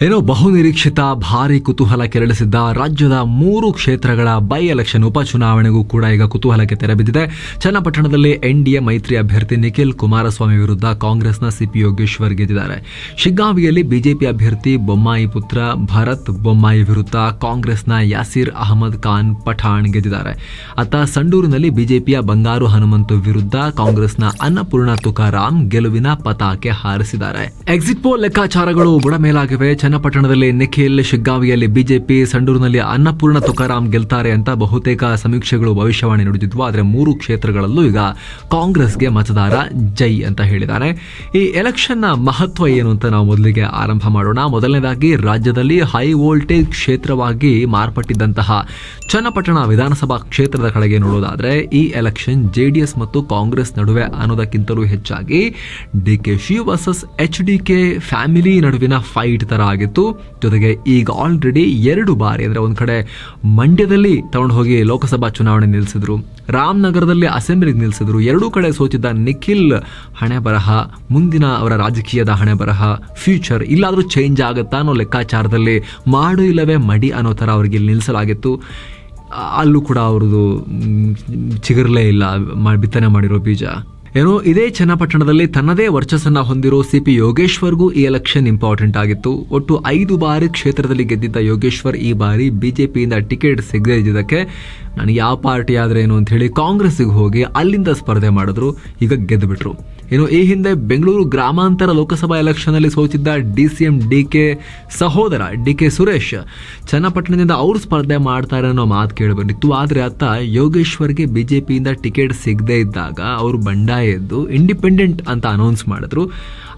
ಏನೋ ಬಹುನಿರೀಕ್ಷಿತ ಭಾರಿ ಕುತೂಹಲ ಕೆರಳಿಸಿದ್ದ ರಾಜ್ಯದ 3 ಕ್ಷೇತ್ರಗಳ ಬೈ ಎಲೆಕ್ಷನ್ ಉಪಚುನಾವಣೆಗೂ ಕೂಡ ಈಗ ಕುತೂಹಲಕ್ಕೆ ತೆರೆಬಿದ್ದಿದೆ. ಚನ್ನಪಟ್ಟಣದಲ್ಲಿ ಎನ್ಡಿಎ ಮೈತ್ರಿ ಅಭ್ಯರ್ಥಿ ನಿಖಿಲ್ ಕುಮಾರಸ್ವಾಮಿ ವಿರುದ್ಧ ಕಾಂಗ್ರೆಸ್ನ ಸಿಪಿ ಯೋಗೇಶ್ವರ್ ಗೆದ್ದಿದ್ದಾರೆ. ಶಿಗ್ಗಾಂವಿಯಲ್ಲಿ ಬಿಜೆಪಿ ಅಭ್ಯರ್ಥಿ ಬೊಮ್ಮಾಯಿ ಪುತ್ರ ಭರತ್ ಬೊಮ್ಮಾಯಿ ವಿರುದ್ಧ ಕಾಂಗ್ರೆಸ್ನ ಯಾಸೀರ್ ಅಹಮದ್ ಖಾನ್ ಪಠಾಣ್ ಗೆದ್ದಿದ್ದಾರೆ. ಅತ್ತ ಸಂಡೂರಿನಲ್ಲಿ ಬಿಜೆಪಿಯ ಬಂಗಾರು ಹನುಮಂತು ವಿರುದ್ಧ ಕಾಂಗ್ರೆಸ್ನ ಅನ್ನಪೂರ್ಣ ತುಕಾರಾಂ ಗೆಲುವಿನ ಪತಾಕೆ ಹಾರಿಸಿದ್ದಾರೆ. ಎಕ್ಸಿಟ್ ಪೋಲ್ ಲೆಕ್ಕಾಚಾರಗಳು ಬುಡಮೇಲಾಗಿವೆ. ಚನ್ನಪಟ್ಟಣದಲ್ಲಿ ನಿಖಿಲ್, ಶಿಗ್ಗಾಂವಿಯಲ್ಲಿ ಬಿಜೆಪಿ, ಸಂಡೂರಿನಲ್ಲಿ ಅನ್ನಪೂರ್ಣ ತುಕಾರಾಂ ಗೆಲ್ತಾರೆ ಅಂತ ಬಹುತೇಕ ಸಮೀಕ್ಷೆಗಳು ಭವಿಷ್ಯವಾಣಿ ನುಡಿದಿದ್ವು. ಆದರೆ 3 ಕ್ಷೇತ್ರಗಳಲ್ಲೂ ಈಗ ಕಾಂಗ್ರೆಸ್ಗೆ ಮತದಾರ ಜೈ ಅಂತ ಹೇಳಿದ್ದಾರೆ. ಈ ಎಲೆಕ್ಷನ್ ನ ಮಹತ್ವ ಏನು ಅಂತ ನಾವು ಮೊದಲಿಗೆ ಆರಂಭ ಮಾಡೋಣ. ಮೊದಲನೇದಾಗಿ ರಾಜ್ಯದಲ್ಲಿ ಹೈ ವೋಲ್ಟೇಜ್ ಕ್ಷೇತ್ರವಾಗಿ ಮಾರ್ಪಟ್ಟಿದ್ದಂತಹ ಚನ್ನಪಟ್ಟಣ ವಿಧಾನಸಭಾ ಕ್ಷೇತ್ರದ ಕಡೆಗೆ ನೋಡೋದಾದ್ರೆ ಈ ಎಲೆಕ್ಷನ್ ಜೆಡಿಎಸ್ ಮತ್ತು ಕಾಂಗ್ರೆಸ್ ನಡುವೆ ಅನ್ನೋದಕ್ಕಿಂತಲೂ ಹೆಚ್ಚಾಗಿ ಡಿಕೆಶಿ ವರ್ಸಸ್ HDK ಫ್ಯಾಮಿಲಿ ನಡುವಿನ ಫೈಟ್ ತರ ಆಗಿತ್ತು. ಜೊತೆಗೆ ಈಗ ಆಲ್ರೆಡಿ 2 ಬಾರಿ ಅಂದ್ರೆ ಒಂದ್ ಕಡೆ ಮಂಡ್ಯದಲ್ಲಿ ತಗೊಂಡು ಹೋಗಿ ಲೋಕಸಭಾ ಚುನಾವಣೆ ನಿಲ್ಲಿಸಿದ್ರು, ರಾಮನಗರದಲ್ಲಿ ಅಸೆಂಬ್ಲಿಗೆ ನಿಲ್ಲಿಸಿದ್ರು. 2 ಕಡೆ ಸೋತಿದ್ದ ನಿಖಿಲ್ ಹಣೆ ಬರಹ, ಮುಂದಿನ ಅವರ ರಾಜಕೀಯದ ಹಣೆ ಬರಹ, ಫ್ಯೂಚರ್ ಇಲ್ಲಾದ್ರೂ ಚೇಂಜ್ ಆಗುತ್ತಾ ಅನ್ನೋ ಲೆಕ್ಕಾಚಾರದಲ್ಲಿ ಮಾಡು ಇಲ್ಲವೇ ಮಡಿ ಅನ್ನೋ ತರ ಅವ್ರಿಗೆ ನಿಲ್ಲಿಸಲಾಗಿತ್ತು. ಅಲ್ಲೂ ಕೂಡ ಅವ್ರದ್ದು ಚಿಗುರಲೇ ಇಲ್ಲ, ಬಿತ್ತನೆ ಮಾಡಿರೋ ಬೀಜ. ಏನೋ ಇದೇ ಚನ್ನಪಟ್ಟಣದಲ್ಲಿ ತನ್ನದೇ ವರ್ಚಸ್ಸನ್ನ ಹೊಂದಿರೋ ಸಿಪಿ ಯೋಗೇಶ್ವರ್ಗೂ ಈ ಎಲೆಕ್ಷನ್ ಇಂಪಾರ್ಟೆಂಟ್ ಆಗಿತ್ತು. ಒಟ್ಟು 5 ಬಾರಿ ಕ್ಷೇತ್ರದಲ್ಲಿ ಗೆದ್ದಿದ್ದ ಯೋಗೇಶ್ವರ್ ಈ ಬಾರಿ ಬಿಜೆಪಿಯಿಂದ ಟಿಕೆಟ್ ಸಿಗದೇ ಇದ್ದಿದ್ದಕ್ಕೆ ನನಗೆ ಯಾವ ಪಾರ್ಟಿ ಆದ್ರೆ ಏನು ಅಂತ ಹೇಳಿ ಕಾಂಗ್ರೆಸ್ಸಿಗೆ ಹೋಗಿ ಅಲ್ಲಿಂದ ಸ್ಪರ್ಧೆ ಮಾಡಿದ್ರು. ಈಗ ಗೆದ್ದು ಬಿಟ್ರು. ಏನು ಈ ಹಿಂದೆ ಬೆಂಗಳೂರು ಗ್ರಾಮಾಂತರ ಲೋಕಸಭಾ ಎಲೆಕ್ಷನ್ ಅಲ್ಲಿ ಸೋತಿದ್ದ DCM DK ಸಹೋದರ DK ಸುರೇಶ್ ಚನ್ನಪಟ್ಟಣದಿಂದ ಅವರು ಸ್ಪರ್ಧೆ ಮಾಡ್ತಾರೆ ಅನ್ನೋ ಮಾತು ಕೇಳಿ ಬಂದಿತ್ತು. ಆದ್ರೆ ಅತ್ತ ಯೋಗೇಶ್ವರ್ಗೆ ಬಿಜೆಪಿಯಿಂದ ಟಿಕೆಟ್ ಸಿಗದೇ ಇದ್ದಾಗ ಅವರು ಬಂಡಾಯ ಎದ್ದು ಇಂಡಿಪೆಂಡೆಂಟ್ ಅಂತ ಅನೌನ್ಸ್ ಮಾಡಿದ್ರು.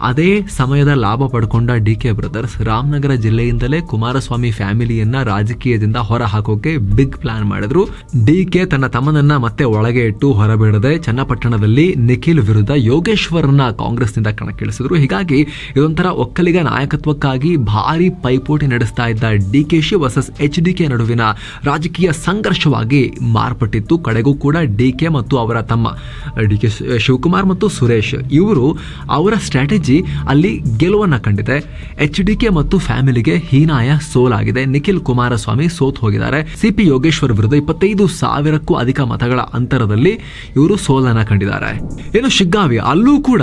ಅದೇ ಸಮಯದ ಲಾಭ ಪಡ್ಕೊಂಡ DK ಬ್ರದರ್ಸ್ ರಾಮನಗರ ಜಿಲ್ಲೆಯಿಂದಲೇ ಕುಮಾರಸ್ವಾಮಿ ಫ್ಯಾಮಿಲಿಯನ್ನ ರಾಜಕೀಯದಿಂದ ಹೊರ ಹಾಕೋಕೆ ಬಿಗ್ ಪ್ಲಾನ್ ಮಾಡಿದ್ರು. DK ತನ್ನ ತಮ್ಮನನ್ನ ಮತ್ತೆ ಒಳಗೆ ಇಟ್ಟು ಹೊರಬಿಡದೆ ಚನ್ನಪಟ್ಟಣದಲ್ಲಿ ನಿಖಿಲ್ ವಿರುದ್ಧ ಯೋಗೇಶ್ವರ್ನ ಕಾಂಗ್ರೆಸ್ನಿಂದ ಕಣಕ್ಕಿಳಿಸಿದ್ರು. ಹೀಗಾಗಿ ಇದೊಂಥರ ಒಕ್ಕಲಿಗ ನಾಯಕತ್ವಕ್ಕಾಗಿ ಭಾರಿ ಪೈಪೋಟಿ ನಡೆಸ್ತಾ ಇದ್ದ DKಶಿ ವರ್ಸಸ್ HDK ನಡುವಿನ ರಾಜಕೀಯ ಸಂಘರ್ಷವಾಗಿ ಮಾರ್ಪಟ್ಟಿತ್ತು. ಕಡೆಗೂ ಕೂಡ DK ಮತ್ತು ಅವರ ತಮ್ಮ DK ಶಿವಕುಮಾರ್ ಮತ್ತು ಸುರೇಶ್ ಇವರು ಅವರ ಸ್ಟ್ರಾಟಜಿ ಅಲ್ಲಿ ಗೆಲುವನ್ನ ಕಂಡಿದೆ. HDK ಮತ್ತು ಫ್ಯಾಮಿಲಿಗೆ ಹೀನಾಯ ಸೋಲಾಗಿದೆ. ನಿಖಿಲ್ ಕುಮಾರಸ್ವಾಮಿ ಸೋತ್ ಹೋಗಿದ್ದಾರೆ. ಸಿಪಿ ಯೋಗೇಶ್ವರ್ ವಿರುದ್ಧ 25,000ಕ್ಕೂ ಅಧಿಕ ಮತಗಳ ಅಂತರದಲ್ಲಿ ಇವರು ಸೋಲನ್ನ ಕಂಡಿದ್ದಾರೆ. ಏನು ಶಿಗ್ಗಾಂವಿ ಅಲ್ಲೂ ಕೂಡ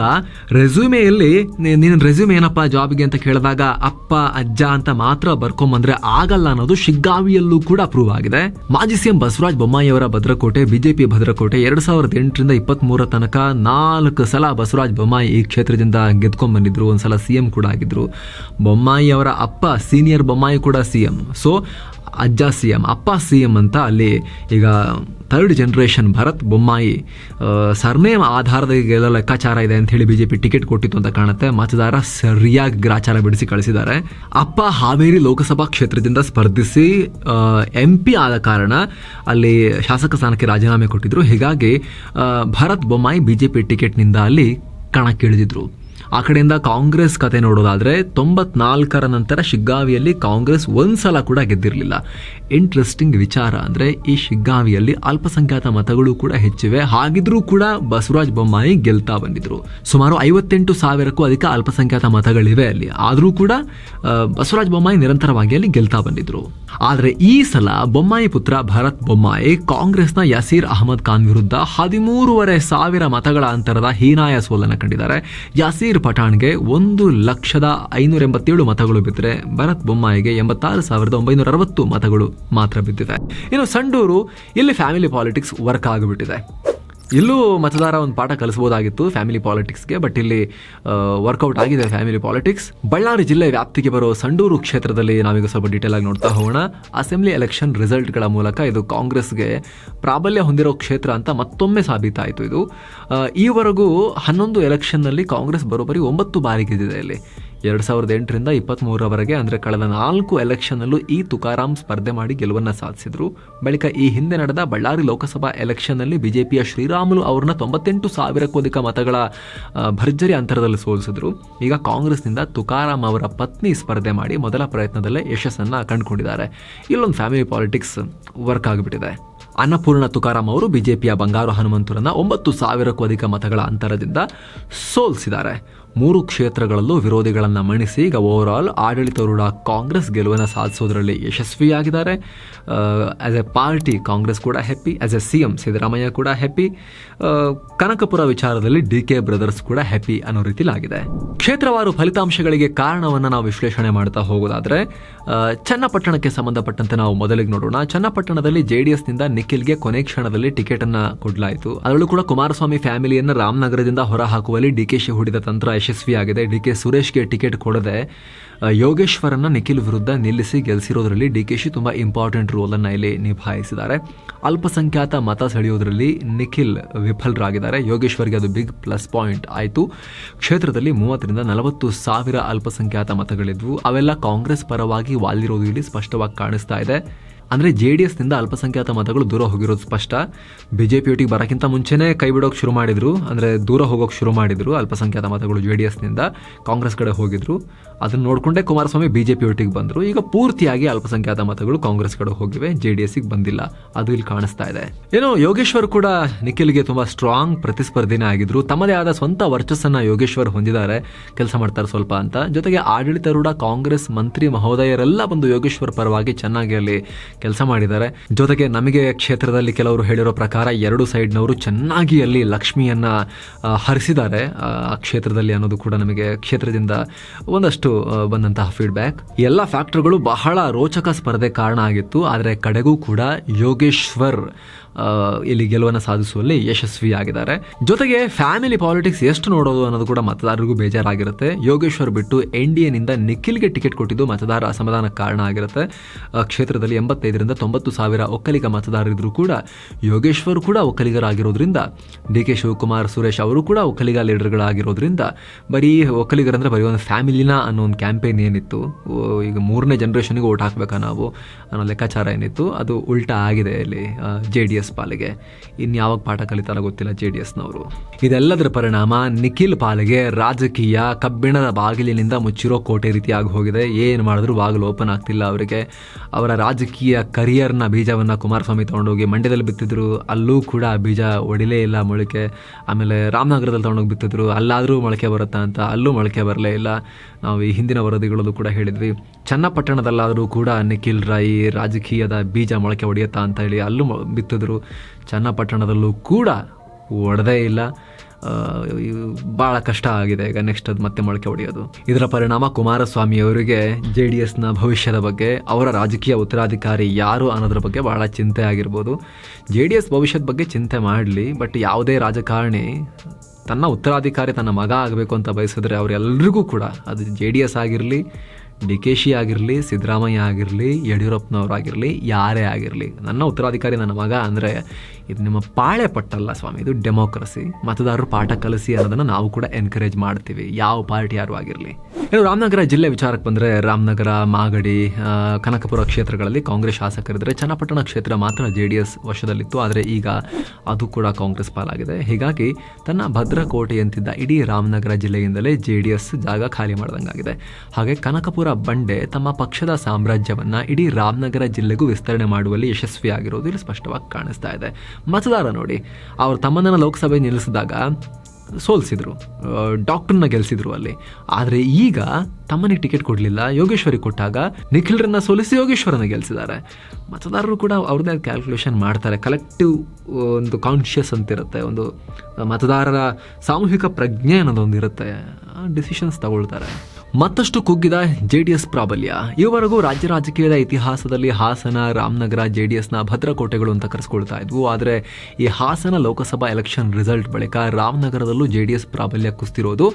ರೆಸ್ಯೂಮೆಯಲ್ಲಿ ನೀನು ರೆಸ್ಯೂಮೆ ಏನಪ್ಪಾ ಜಾಬ್ಗೆ ಅಂತ ಕೇಳಿದಾಗ ಅಪ್ಪ ಅಜ್ಜ ಅಂತ ಮಾತ್ರ ಬರ್ಕೊಂಬಂದ್ರೆ ಆಗಲ್ಲ ಅನ್ನೋದು ಶಿಗ್ಗಾಂವಿಯಲ್ಲೂ ಕೂಡ ಪ್ರೂವ್ ಆಗಿದೆ. ಮಾಜಿ ಸಿಎಂ ಬಸವರಾಜ ಬೊಮ್ಮಾಯಿ ಅವರ ಭದ್ರಕೋಟೆ, ಬಿಜೆಪಿ ಭದ್ರಕೋಟೆ 2008ರಿಂದ 23 ತನಕ 4 ಸಲ ಬಸವರಾಜ ಬೊಮ್ಮಾಯಿ ಈ ಕ್ಷೇತ್ರದಿಂದ ಗೆದ್ಕೊಂಡ್ ಬಂದಿದ್ರು. ಒಂದ್ಸಲ ಸಿಎಂ ಕೂಡ ಆಗಿದ್ರು. ಬೊಮ್ಮಾಯಿ ಅವರ ಅಪ್ಪ ಸೀನಿಯರ್ ಬೊಮ್ಮಾಯಿ ಕೂಡ ಸಿಎಂ. ಸೊ ಅಜ್ಜ ಸಿಎಂ, ಅಪ್ಪ ಸಿಎಂ ಅಂತ ಅಲ್ಲಿ ಈಗ 3rd generation Bharat Bommai surname ಆಧಾರದ ಗೆಲ್ಲೋ ಲೆಕ್ಕಾಚಾರ ಇದೆ ಅಂತ ಹೇಳಿ ಬಿಜೆಪಿ ಟಿಕೆಟ್ ಕೊಟ್ಟಿತ್ತು ಅಂತ ಕಾಣುತ್ತೆ. ಮತದಾರ ಸರಿಯಾಗಿ ಗ್ರಾಚಾರ ಬಿಡಿಸಿ ಕಳಿಸಿದ್ದಾರೆ. ಅಪ್ಪ ಹಾವೇರಿ ಲೋಕಸಭಾ ಕ್ಷೇತ್ರದಿಂದ ಸ್ಪರ್ಧಿಸಿ MP ಆದ ಕಾರಣ ಅಲ್ಲಿ ಶಾಸಕ ಸ್ಥಾನಕ್ಕೆ ರಾಜೀನಾಮೆ ಕೊಟ್ಟಿದ್ರು. ಹೀಗಾಗಿ ಭರತ್ ಬೊಮ್ಮಾಯಿ ಬಿಜೆಪಿ ಟಿಕೆಟ್ನಿಂದ ಅಲ್ಲಿ ಕಣಕ್ಕಿಳಿದಿದ್ರು. ಆ ಕಡೆಯಿಂದ ಕಾಂಗ್ರೆಸ್ ಕತೆ ನೋಡೋದಾದ್ರೆ 94ರ ನಂತರ ಶಿಗ್ಗಾಂವಿಯಲ್ಲಿ ಕಾಂಗ್ರೆಸ್ ಒಂದ್ಸಲ ಕೂಡ ಗೆದ್ದಿರಲಿಲ್ಲ. ಇಂಟ್ರೆಸ್ಟಿಂಗ್ ವಿಚಾರ ಅಂದ್ರೆ ಈ ಶಿಗ್ಗಾಂವಿಯಲ್ಲಿ ಅಲ್ಪಸಂಖ್ಯಾತ ಮತಗಳು ಕೂಡ ಹೆಚ್ಚಿವೆ. ಹಾಗಿದ್ರೂ ಕೂಡ ಬಸವರಾಜ ಬೊಮ್ಮಾಯಿ ಗೆಲ್ತಾ ಬಂದಿದ್ರು. ಸುಮಾರು 58,000ಕ್ಕೂ ಅಧಿಕ ಅಲ್ಪಸಂಖ್ಯಾತ ಮತಗಳಿವೆ ಅಲ್ಲಿ. ಆದ್ರೂ ಕೂಡ ಬಸವರಾಜ ಬೊಮ್ಮಾಯಿ ನಿರಂತರವಾಗಿ ಅಲ್ಲಿ ಗೆಲ್ತಾ ಬಂದಿದ್ರು. ಆದ್ರೆ ಈ ಸಲ ಬೊಮ್ಮಾಯಿ ಪುತ್ರ ಭರತ್ ಬೊಮ್ಮಾಯಿ ಕಾಂಗ್ರೆಸ್ನ ಯಾಸೀರ್ ಅಹಮದ್ ಖಾನ್ ವಿರುದ್ಧ 13,500 ಮತಗಳ ಅಂತರದ ಹೀನಾಯ ಸೋಲನ್ನು ಕಂಡಿದ್ದಾರೆ. ಯಾಸೀರ್ ಪಠಾಣ್ಗೆ 1,587 ಮತಗಳು ಬಿದ್ದರೆ ಭರತ್ ಬೊಮ್ಮಾಯಿಗೆ 86,960 ಮತಗಳು ಮಾತ್ರ ಬಿದ್ದಿವೆ. ಇನ್ನು ಸಂಡೂರು, ಇಲ್ಲಿ ಫ್ಯಾಮಿಲಿ ಪಾಲಿಟಿಕ್ಸ್ ವರ್ಕ್ ಆಗಿಬಿಟ್ಟಿದೆ. ಇಲ್ಲೂ ಮತದಾರ ಒಂದು ಪಾಠ ಕಲಿಸಬಹುದಾಗಿತ್ತು ಫ್ಯಾಮಿಲಿ ಪಾಲಿಟಿಕ್ಸ್ಗೆ, ಬಟ್ ಇಲ್ಲಿ ವರ್ಕೌಟ್ ಆಗಿದೆ ಫ್ಯಾಮಿಲಿ ಪಾಲಿಟಿಕ್ಸ್. ಬಳ್ಳಾರಿ ಜಿಲ್ಲೆ ವ್ಯಾಪ್ತಿಗೆ ಬರೋ ಸಂಡೂರು ಕ್ಷೇತ್ರದಲ್ಲಿ ನಾವೀಗ ಸ್ವಲ್ಪ ಡೀಟೇಲ್ ಆಗಿ ನೋಡ್ತಾ ಹೋಗೋಣ. ಅಸೆಂಬ್ಲಿ ಎಲೆಕ್ಷನ್ ರಿಸಲ್ಟ್ಗಳ ಮೂಲಕ ಇದು ಕಾಂಗ್ರೆಸ್ಗೆ ಪ್ರಾಬಲ್ಯ ಹೊಂದಿರೋ ಕ್ಷೇತ್ರ ಅಂತ ಮತ್ತೊಮ್ಮೆ ಸಾಬೀತಾಯಿತು. ಇದು ಈವರೆಗೂ 11 ಎಲೆಕ್ಷನ್ನಲ್ಲಿ ಕಾಂಗ್ರೆಸ್ ಬರೋಬ್ಬರಿ 9 ಬಾರಿ ಗೆದ್ದಿದೆ. ಇಲ್ಲಿ 2008ರಿಂದ 23ರವರೆಗೆ ಅಂದರೆ ಕಳೆದ 4 ಎಲೆಕ್ಷನ್ನಲ್ಲೂ ಈ ತುಕಾರಾಂ ಸ್ಪರ್ಧೆ ಮಾಡಿ ಗೆಲುವನ್ನು ಸಾಧಿಸಿದ್ರು. ಬಳಿಕ ಈ ಹಿಂದೆ ನಡೆದ ಬಳ್ಳಾರಿ ಲೋಕಸಭಾ ಎಲೆಕ್ಷನ್ನಲ್ಲಿ ಬಿಜೆಪಿಯ ಶ್ರೀರಾಮುಲು ಅವ್ರನ್ನ 98,000ಕ್ಕೂ ಅಧಿಕ ಮತಗಳ ಭರ್ಜರಿ ಅಂತರದಲ್ಲಿ ಸೋಲಿಸಿದ್ರು. ಈಗ ಕಾಂಗ್ರೆಸ್ನಿಂದ ತುಕಾರಾಂ ಅವರ ಪತ್ನಿ ಸ್ಪರ್ಧೆ ಮಾಡಿ ಮೊದಲ ಪ್ರಯತ್ನದಲ್ಲೇ ಯಶಸ್ಸನ್ನು ಕಂಡುಕೊಂಡಿದ್ದಾರೆ. ಇಲ್ಲೊಂದು ಫ್ಯಾಮಿಲಿ ಪಾಲಿಟಿಕ್ಸ್ ವರ್ಕ್ ಆಗಿಬಿಟ್ಟಿದೆ. ಅನ್ನಪೂರ್ಣ ತುಕಾರಾಂ ಅವರು ಬಿಜೆಪಿಯ ಬಂಗಾರು ಹನುಮಂತರನ್ನ 9,000ಕ್ಕೂ ಅಧಿಕ ಮತಗಳ ಅಂತರದಿಂದ ಸೋಲಿಸಿದ್ದಾರೆ. 3 ಕ್ಷೇತ್ರಗಳಲ್ಲೂ ವಿರೋಧಿಗಳನ್ನು ಮಣಿಸಿ ಈಗ ಓವರ್ ಆಲ್ ಆಡಳಿತಾರೂಢ ಕಾಂಗ್ರೆಸ್ ಗೆಲುವನ್ನು ಸಾಧಿಸೋದ್ರಲ್ಲಿ ಯಶಸ್ವಿಯಾಗಿದ್ದಾರೆ. ಆಸ್ ಎ ಪಾರ್ಟಿ ಕಾಂಗ್ರೆಸ್ ಕೂಡ happy, as A CM Siddaramaiah ಕೂಡ ಹ್ಯಾಪಿ, ಕನಕಪುರ ವಿಚಾರದಲ್ಲಿ DK ಬ್ರದರ್ಸ್ ಕೂಡ ಹ್ಯಾಪಿ ಅನ್ನೋ ರೀತಿಲಾಗಿದೆ. ಕ್ಷೇತ್ರವಾರು ಫಲಿತಾಂಶಗಳಿಗೆ ಕಾರಣವನ್ನು ನಾವು ವಿಶ್ಲೇಷಣೆ ಮಾಡ್ತಾ ಹೋಗೋದಾದ್ರೆ ಚನ್ನಪಟ್ಟಣಕ್ಕೆ ಸಂಬಂಧಪಟ್ಟಂತೆ ನಾವು ಮೊದಲಿಗೆ ನೋಡೋಣ. ಚನ್ನಪಟ್ಟಣದಲ್ಲಿ JDSನಿಂದ ನಿಖಿಲ್ಗೆ ಕೊನೆ ಕ್ಷಣದಲ್ಲಿ ಟಿಕೆಟ್ ಅನ್ನ ಕೊಡಲಾಯಿತು. ಅದರಲ್ಲೂ ಕೂಡ ಕುಮಾರಸ್ವಾಮಿ ಫ್ಯಾಮಿಲಿಯನ್ನ ರಾಮನಗರದಿಂದ ಹೊರ ಹಾಕುವಲ್ಲಿ DKಶಿ ಹೂಡಿದ ತಂತ್ರ ಯಶಸ್ವಿಯಾಗಿದೆ. DK ಸುರೇಶ್ಗೆ ಟಿಕೆಟ್ ಕೊಡದೆ ಯೋಗೇಶ್ವರನ್ನ ನಿಖಿಲ್ ವಿರುದ್ಧ ನಿಲ್ಲಿಸಿ ಗೆಲ್ಲಿಸಿರೋದ್ರಲ್ಲಿ DKಶಿ ತುಂಬಾ ಇಂಪಾರ್ಟೆಂಟ್ ರೋಲ್ ಅನ್ನ ಇಲ್ಲಿ ನಿಭಾಯಿಸಿದ್ದಾರೆ. ಅಲ್ಪಸಂಖ್ಯಾತ ಮತ ಸೆಳೆಯೋದ್ರಲ್ಲಿ ನಿಖಿಲ್ ವಿಫಲರಾಗಿದ್ದಾರೆ. ಯೋಗೇಶ್ವರ್ಗೆ ಅದು ಬಿಗ್ ಪ್ಲಸ್ ಪಾಯಿಂಟ್ ಆಯಿತು. ಕ್ಷೇತ್ರದಲ್ಲಿ 30,000 ರಿಂದ 40,000 ಅಲ್ಪಸಂಖ್ಯಾತ ಮತಗಳಿದ್ವು. ಅವೆಲ್ಲ ಕಾಂಗ್ರೆಸ್ ಪರವಾಗಿ ವಾಲಿರೋದು ಇಲ್ಲಿ ಸ್ಪಷ್ಟವಾಗಿ ಕಾಣಿಸ್ತಾ ಇದೆ. ಅಂದರೆ JDSನಿಂದ ಅಲ್ಪಸಂಖ್ಯಾತ ಮತಗಳು ದೂರ ಹೋಗಿರೋದು ಸ್ಪಷ್ಟ. BJP ಒಟ್ಟಿಗೆ ಬರೋಕ್ಕಿಂತ ಮುಂಚೆನೇ ಕೈ ಬಿಡೋಕೆ ಶುರು ಮಾಡಿದ್ರು, ಅಂದರೆ ದೂರ ಹೋಗೋಕೆ ಶುರು ಮಾಡಿದ್ರು. ಅಲ್ಪಸಂಖ್ಯಾತ ಮತಗಳು JDSನಿಂದ ಕಾಂಗ್ರೆಸ್ ಕಡೆ ಹೋಗಿದ್ರು. ಅದನ್ನು ನೋಡಿಕೊಂಡೇ ಕುಮಾರಸ್ವಾಮಿ BJP ಒಟ್ಟಿಗೆ ಬಂದರು. ಈಗ ಪೂರ್ತಿಯಾಗಿ ಅಲ್ಪಸಂಖ್ಯಾತ ಮತಗಳು ಕಾಂಗ್ರೆಸ್ ಕಡೆ ಹೋಗಿವೆ, JDSಗೆ ಬಂದಿಲ್ಲ. ಅದು ಇಲ್ಲಿ ಕಾಣಿಸ್ತಾ ಇದೆ. ಏನೋ ಯೋಗೇಶ್ವರ್ ಕೂಡ ನಿಖಿಲ್ಗೆ ತುಂಬ ಸ್ಟ್ರಾಂಗ್ ಪ್ರತಿಸ್ಪರ್ಧಿನೇ ಆಗಿದ್ರು. ತಮ್ಮದೇ ಆದ ಸ್ವಂತ ವರ್ಚಸ್ಸನ್ನು ಯೋಗೇಶ್ವರ್ ಹೊಂದಿದ್ದಾರೆ, ಕೆಲಸ ಮಾಡ್ತಾರೆ ಸ್ವಲ್ಪ ಅಂತ. ಜೊತೆಗೆ ಆಡಳಿತಾರೂಢ ಕಾಂಗ್ರೆಸ್ ಮಂತ್ರಿ ಮಹೋದಯರೆಲ್ಲ ಬಂದು ಯೋಗೇಶ್ವರ್ ಪರವಾಗಿ ಚೆನ್ನಾಗಿ ಅಲ್ಲಿ ಕೆಲಸ ಮಾಡಿದ್ದಾರೆ. ಜೊತೆಗೆ ನಮಗೆ ಕ್ಷೇತ್ರದಲ್ಲಿ ಕೆಲವರು ಹೇಳಿರೋ ಪ್ರಕಾರ 2 ಸೈಡ್ನವರು ಚೆನ್ನಾಗಿ ಅಲ್ಲಿ ಲಕ್ಷ್ಮಿಯನ್ನ ಹರಿಸಿದ್ದಾರೆ ಆ ಕ್ಷೇತ್ರದಲ್ಲಿ ಅನ್ನೋದು ಕೂಡ ನಮಗೆ ಕ್ಷೇತ್ರದಿಂದ ಒಂದಷ್ಟು ಬಂದಂತಹ ಫೀಡ್ಬ್ಯಾಕ್. ಎಲ್ಲ ಫ್ಯಾಕ್ಟರ್ಗಳು ಬಹಳ ರೋಚಕ ಸ್ಪರ್ಧೆ ಕಾರಣ ಆಗಿತ್ತು. ಆದರೆ ಕಡೆಗೂ ಕೂಡ ಯೋಗೇಶ್ವರ್ ಇಲ್ಲಿ ಗೆಲುವನ್ನು ಸಾಧಿಸುವಲ್ಲಿ ಯಶಸ್ವಿಯಾಗಿದ್ದಾರೆ. ಜೊತೆಗೆ ಫ್ಯಾಮಿಲಿ ಪಾಲಿಟಿಕ್ಸ್ ಎಷ್ಟು ನೋಡೋದು ಅನ್ನೋದು ಕೂಡ ಮತದಾರರಿಗೂ ಬೇಜಾರಾಗಿರುತ್ತೆ. ಯೋಗೇಶ್ವರ್ ಬಿಟ್ಟು NDAನಿಂದ ನಿಖಿಲ್ಗೆ ಟಿಕೆಟ್ ಕೊಟ್ಟಿದ್ದು ಮತದಾರ ಅಸಮಾಧಾನಕ್ಕೆ ಕಾರಣ ಆಗಿರುತ್ತೆ. ಕ್ಷೇತ್ರದಲ್ಲಿ 85,000 ರಿಂದ 90,000 ಒಕ್ಕಲಿಗ ಮತದಾರರಿದ್ರು ಕೂಡ ಯೋಗೇಶ್ವರ್ ಕೂಡ ಒಕ್ಕಲಿಗರಾಗಿರೋದ್ರಿಂದ, DK ಶಿವಕುಮಾರ್ ಸುರೇಶ್ ಅವರು ಕೂಡ ಒಕ್ಕಲಿಗ ಲೀಡರ್ಗಳಾಗಿರೋದ್ರಿಂದ ಬರೀ ಒಕ್ಕಲಿಗರಂದ್ರೆ ಬರೀ ಒಂದು ಫ್ಯಾಮಿಲಿನ ಅನ್ನೋ ಒಂದು ಕ್ಯಾಂಪೇನ್ ಏನಿತ್ತು, ಈಗ 3ನೇ ಜನರೇಷನ್ಗೆ ಓಟ್ ಹಾಕ್ಬೇಕಾ ನಾವು ಅನ್ನೋ ಲೆಕ್ಕಾಚಾರ ಏನಿತ್ತು, ಅದು ಉಲ್ಟಾ ಆಗಿದೆ ಇಲ್ಲಿ JDS ಪಾಲಿಗೆ. ಇನ್ಯಾವಾಗ ಪಾಠ ಕಲಿತಾರ ಗೊತ್ತಿಲ್ಲ JDSನವರು. ಇದೆಲ್ಲದರ ಪರಿಣಾಮ ನಿಖಿಲ್ ಪಾಲಿಗೆ ರಾಜಕೀಯ ಕಬ್ಬಿಣದ ಬಾಗಿಲಿನಿಂದ ಮುಚ್ಚಿರೋ ಕೋಟೆ ರೀತಿಯಾಗಿ ಹೋಗಿದೆ. ಏನು ಮಾಡಿದ್ರು ಬಾಗಿಲು ಓಪನ್ ಆಗ್ತಿಲ್ಲ ಅವರಿಗೆ. ಅವರ ರಾಜಕೀಯ ಕರಿಯರ್ನ ಬೀಜವನ್ನು ಕುಮಾರಸ್ವಾಮಿ ತಗೊಂಡೋಗಿ ಮಂಡ್ಯದಲ್ಲಿ ಬಿತ್ತಿದ್ರು, ಅಲ್ಲೂ ಕೂಡ ಬೀಜ ಒಡಿಲೇ ಇಲ್ಲ ಮೊಳಕೆ. ಆಮೇಲೆ ರಾಮನಗರದಲ್ಲಿ ತಗೊಂಡೋಗಿ ಬಿತ್ತಿದ್ರು, ಅಲ್ಲಾದರೂ ಮೊಳಕೆ ಬರುತ್ತಾ ಅಂತ, ಅಲ್ಲೂ ಮೊಳಕೆ ಬರಲೇ ಇಲ್ಲ. ನಾವು ಈ ಹಿಂದಿನ ವರದಿಗಳಲ್ಲೂ ಕೂಡ ಹೇಳಿದ್ವಿ. ಚನ್ನಪಟ್ಟಣದಲ್ಲಾದರೂ ಕೂಡ ನಿಖಿಲ್ ರೈ ರಾಜಕೀಯದ ಬೀಜ ಮೊಳಕೆ ಹೊಡೆಯುತ್ತಾ ಅಂತ ಹೇಳಿ ಅಲ್ಲೂ ಬಿತ್ತಿದ್ರು. ಚನ್ನಪಟ್ಟಣದಲ್ಲೂ ಕೂಡ ಒಡೆದೇ ಇಲ್ಲ. ಭಾಳ ಕಷ್ಟ ಆಗಿದೆ ಈಗ ನೆಕ್ಸ್ಟ್ ಅದು ಮತ್ತೆ ಮೊಳಕೆ ಹೊಡೆಯೋದು. ಇದರ ಪರಿಣಾಮ ಕುಮಾರಸ್ವಾಮಿ ಅವರಿಗೆ JDSನ ಭವಿಷ್ಯದ ಬಗ್ಗೆ, ಅವರ ರಾಜಕೀಯ ಉತ್ತರಾಧಿಕಾರಿ ಯಾರು ಅನ್ನೋದ್ರ ಬಗ್ಗೆ ಬಹಳ ಚಿಂತೆ ಆಗಿರ್ಬೋದು. JDS ಭವಿಷ್ಯದ ಬಗ್ಗೆ ಚಿಂತೆ ಮಾಡಲಿ, ಬಟ್ ಯಾವುದೇ ರಾಜಕಾರಣಿ ತನ್ನ ಉತ್ತರಾಧಿಕಾರಿ ತನ್ನ ಮಗ ಆಗಬೇಕು ಅಂತ ಬಯಸಿದ್ರೆ ಅವರೆಲ್ಲರಿಗೂ ಕೂಡ, ಅದು JDS ಆಗಿರಲಿ, DKಶಿ ಆಗಿರಲಿ, ಸಿದ್ದರಾಮಯ್ಯ ಆಗಿರಲಿ, ಯಡಿಯೂರಪ್ಪನವರಾಗಿರಲಿ, ಯಾರೇ ಆಗಿರಲಿ, ನನ್ನ ಉತ್ತರಾಧಿಕಾರಿ ನನ್ನ ಮಗ ಅಂದರೆ ಇದು ನಿಮ್ಮ ಪಾಳೆ ಪಟ್ಟಲ್ಲ ಸ್ವಾಮಿ, ಇದು ಡೆಮೋಕ್ರಸಿ. ಮತದಾರರು ಪಾಠ ಕಲಿಸಿ ಅನ್ನೋದನ್ನು ನಾವು ಕೂಡ ಎನ್ಕರೇಜ್ ಮಾಡ್ತೀವಿ, ಯಾವ ಪಾರ್ಟಿ ಯಾರು ಆಗಿರಲಿ. ಇನ್ನು ರಾಮನಗರ ಜಿಲ್ಲೆ ವಿಚಾರಕ್ಕೆ ಬಂದರೆ ರಾಮನಗರ, ಮಾಗಡಿ, ಕನಕಪುರ ಕ್ಷೇತ್ರಗಳಲ್ಲಿ ಕಾಂಗ್ರೆಸ್ ಶಾಸಕರಿದ್ದರೆ ಚನ್ನಪಟ್ಟಣ ಕ್ಷೇತ್ರ ಮಾತ್ರ JDS ವಶದಲ್ಲಿತ್ತು. ಆದರೆ ಈಗ ಅದು ಕೂಡ ಕಾಂಗ್ರೆಸ್ ಪಾಲಾಗಿದೆ. ಹೀಗಾಗಿ ತನ್ನ ಭದ್ರಕೋಟೆಯಂತಿದ್ದ ಇಡೀ ರಾಮನಗರ ಜಿಲ್ಲೆಯಿಂದಲೇ JDS ಜಾಗ ಖಾಲಿ ಮಾಡ್ದಂಗಾಗಿದೆ. ಹಾಗೆ ಕನಕಪುರ ಬಂಡೆ ತಮ್ಮ ಪಕ್ಷದ ಸಾಮ್ರಾಜ್ಯವನ್ನ ಇಡೀ ರಾಮನಗರ ಜಿಲ್ಲೆಗೂ ವಿಸ್ತರಣೆ ಮಾಡುವಲ್ಲಿ ಯಶಸ್ವಿಯಾಗಿರೋದು ಇಲ್ಲಿ ಸ್ಪಷ್ಟವಾಗಿ ಕಾಣಿಸ್ತಾ ಇದೆ. ಮತದಾರ ನೋಡಿ, ಅವರು ತಮ್ಮನ್ನ ಲೋಕಸಭೆ ನಿಲ್ಲಿಸಿದಾಗ ಸೋಲಿಸಿದ್ರು, ಡಾಕ್ಟರ್ನ ಗೆಲ್ಲಿಸಿದ್ರು ಅಲ್ಲಿ. ಆದರೆ ಈಗ ತಮ್ಮನಿಗೆ ಟಿಕೆಟ್ ಕೊಡಲಿಲ್ಲ, ಯೋಗೇಶ್ವರಿಗೆ ಕೊಟ್ಟಾಗ ನಿಖಿಲ್ರನ್ನ ಸೋಲಿಸಿ ಯೋಗೇಶ್ವರನ ಗೆಲ್ಲಿಸಿದ್ದಾರೆ. ಮತದಾರರು ಕೂಡ ಅವ್ರದ್ದೇ ಕ್ಯಾಲ್ಕುಲೇಷನ್ ಮಾಡ್ತಾರೆ. ಕಲೆಕ್ಟಿವ್ ಒಂದು ಕಾನ್ಷಿಯಸ್ ಅಂತಿರುತ್ತೆ, ಒಂದು ಮತದಾರರ ಸಾಮೂಹಿಕ ಪ್ರಜ್ಞೆ ಅನ್ನೋದೊಂದು ಇರುತ್ತೆ, ಡಿಸಿಷನ್ಸ್ ತಗೊಳ್ತಾರೆ. ಮತ್ತಷ್ಟು ಕುಗ್ಗಿದ JDS ಪ್ರಾಬಲ್ಯ. ಈವರೆಗೂ ರಾಜ್ಯ ರಾಜಕೀಯದ ಇತಿಹಾಸದಲ್ಲಿ ಹಾಸನ, ರಾಮನಗರ JDSನ ಭದ್ರಕೋಟೆಗಳು ಅಂತ ಕರೆಸ್ಕೊಳ್ತಾ ಇದ್ವು. ಆದರೆ ಈ ಹಾಸನ ಲೋಕಸಭಾ ಎಲೆಕ್ಷನ್ ರಿಸಲ್ಟ್ ಬಳಿಕ ರಾಮನಗರದಲ್ಲೂ JDS ಪ್ರಾಬಲ್ಯ ಕುಸ್ತಿರೋದು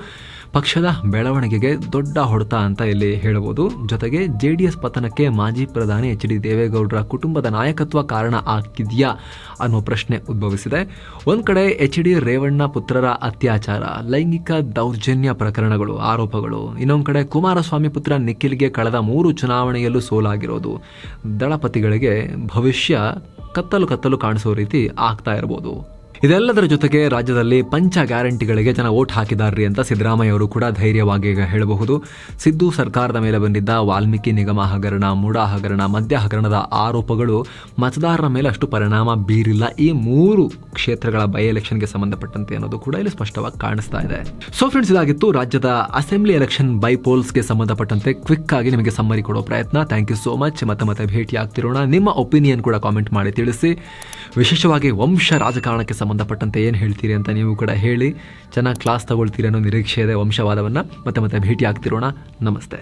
ಪಕ್ಷದ ಬೆಳವಣಿಗೆಗೆ ದೊಡ್ಡ ಹೊಡೆತ ಅಂತ ಇಲ್ಲಿ ಹೇಳಬಹುದು. ಜೊತೆಗೆ JDS ಪತನಕ್ಕೆ ಮಾಜಿ ಪ್ರಧಾನಿ HD ದೇವೇಗೌಡರ ಕುಟುಂಬದ ನಾಯಕತ್ವ ಕಾರಣ ಆಗಿದೆಯಾ ಅನ್ನೋ ಪ್ರಶ್ನೆ ಉದ್ಭವಿಸಿದೆ. ಒಂದ್ ಕಡೆ HD ರೇವಣ್ಣ ಪುತ್ರರ ಅತ್ಯಾಚಾರ, ಲೈಂಗಿಕ ದೌರ್ಜನ್ಯ ಪ್ರಕರಣಗಳು, ಆರೋಪಗಳು. ಇನ್ನೊಂದು ಕಡೆ ಕುಮಾರಸ್ವಾಮಿ ಪುತ್ರ ನಿಖಿಲ್ಗೆ ಕಳೆದ 3 ಚುನಾವಣೆಯಲ್ಲೂ ಸೋಲಾಗಿರೋದು. ದಳಪತಿಗಳಿಗೆ ಭವಿಷ್ಯ ಕತ್ತಲು ಕಾಣಿಸೋ ರೀತಿ ಆಗ್ತಾ ಇರಬಹುದು. ಇದೆಲ್ಲದರ ಜೊತೆಗೆ ರಾಜ್ಯದಲ್ಲಿ ಪಂಚ ಗ್ಯಾರಂಟಿಗಳಿಗೆ ಜನ ವೋಟ್ ಹಾಕಿದಾರ್ರಿ ಅಂತ ಸಿದ್ದರಾಮಯ್ಯ ಅವರು ಕೂಡ ಧೈರ್ಯವಾಗಿ ಈಗ ಹೇಳಬಹುದು. ಸಿದ್ದು ಸರ್ಕಾರದ ಮೇಲೆ ಬಂದಿದ್ದ ವಾಲ್ಮೀಕಿ ನಿಗಮ ಹಗರಣ, ಮೂಡಾ ಹಗರಣ, ಮದ್ಯ ಹಗರಣದ ಆರೋಪಗಳು ಮತದಾರರ ಮೇಲೆ ಅಷ್ಟು ಪರಿಣಾಮ ಬೀರಿಲ್ಲ ಈ 3 ಕ್ಷೇತ್ರಗಳ ಬೈ ಎಲೆಕ್ಷನ್ಗೆ ಸಂಬಂಧಪಟ್ಟಂತೆ ಅನ್ನೋದು ಕೂಡ ಇಲ್ಲಿ ಸ್ಪಷ್ಟವಾಗಿ ಕಾಣಿಸ್ತಾ ಇದೆ. ಸೊ ಫ್ರೆಂಡ್ಸ್, ಇದಾಗಿತ್ತು ರಾಜ್ಯದ ಅಸೆಂಬ್ಲಿ ಎಲೆಕ್ಷನ್ ಬೈ ಪೋಲ್ಸ್ಗೆ ಸಂಬಂಧಪಟ್ಟಂತೆ ಕ್ವಿಕ್ ಆಗಿ ನಿಮಗೆ ಸಮ್ಮರಿ ಕೊಡೋ ಪ್ರಯತ್ನ. Thank you so much. ಮತ್ತೆ ಭೇಟಿ ಆಗ್ತಿರೋಣ. ನಿಮ್ಮ ಒಪಿನಿಯನ್ ಕೂಡ ಕಾಮೆಂಟ್ ಮಾಡಿ ತಿಳಿಸಿ. ವಿಶೇಷವಾಗಿ ವಂಶ ರಾಜಕಾರಣಕ್ಕೆ ಸಂಬಂಧಪಟ್ಟಂತೆ ಏನು ಹೇಳ್ತೀರಿ ಅಂತ ನೀವು ಕೂಡ ಹೇಳಿ. ಚೆನ್ನಾಗಿ ಕ್ಲಾಸ್ ತಗೊಳ್ತೀರಿ ಅನ್ನೋ ನಿರೀಕ್ಷೆ ಇದೆ ವಂಶವಾದವನ್ನು. ಮತ್ತೆ ಭೇಟಿ ಆಗ್ತಿರೋಣ. ನಮಸ್ತೆ.